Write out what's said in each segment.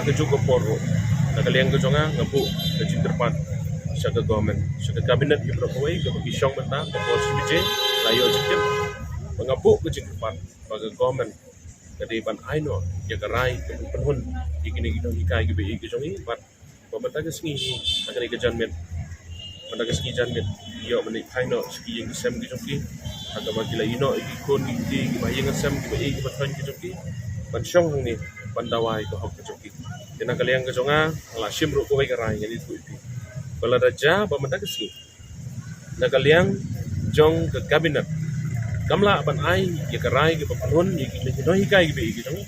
ke juga poro nakaliang ke jonga ngabu ke jingterpan syaga government syaga kabinet di berkawai ke bagi syong benta ke polisi bije layo jingtem mengabu ke jingterpan bagi government jadi ban aino ya gerai ke penhun ikini gitu hikai ke bi ke jongi bat pementa ke sengi akan ke janmet pada ke sengi janmet yo menik aino ski yang sem ke jongi agak bagi laino ikon iki ke bayang sem ke bi ke penhun ke jongi ban syong ni bandawai ke hok ke jongi dina kaliang ke jonga la shimru ko ke rai yani tu ipi bala raja pementa ke sengi na kaliang jong ke kabinet kamla ban ai ye karai ke penhun ye ki no hikai ke bi ke jongi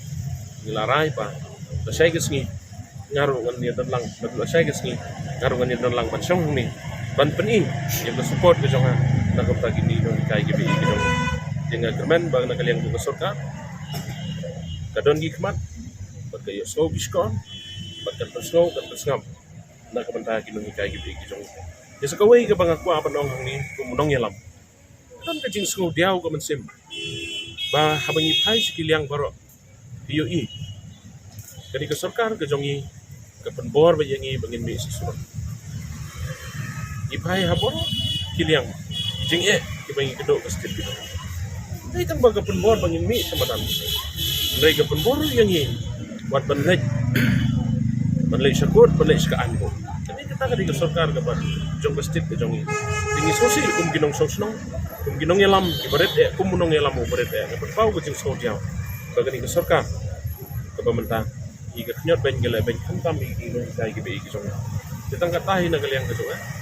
nilarai pa la sai ke sengi ngaru ngan ni dalang la sai ke sengi ngaru ngan ni dalang ban syong ni ban peni ye ke support ke jonga na ko tagi ni no hikai ke bi ke jongi dengan kemen bang na kaliang ke sorkar kadon gi khmat bat ke yo slow biskon bat kan slow kan sngam na ka banta ki no hikai ke bi ke jongi ye sakawai ke bang aku apa nong ni kumunong yelam kan ke jing sngau diau ko mensim ba habangi phai si liang baroh hiyo i kadi ke sorkar ke jongi ke pynbor ba yangi bangin mi surok ipai habor kiliang jing ke bangi kedok ke stil gitu dai tang ba ke pynbor bangin mi samadan dai ke pynbor yangi buat banlej syakut banlej sekaan ko kadi kita kadi ke sorkar ke ban jong ke stil ke jongi tingi sosi kum ginong sosnong kum ginong yelam ibarat kum munong yelam ibarat ke pau ke jing so diau bagani ke sorkar ke pemerintah ikat nyot ben gele ben kantam iki no kai ke bi iki jonga kita ngatahi na kaliang ke jonga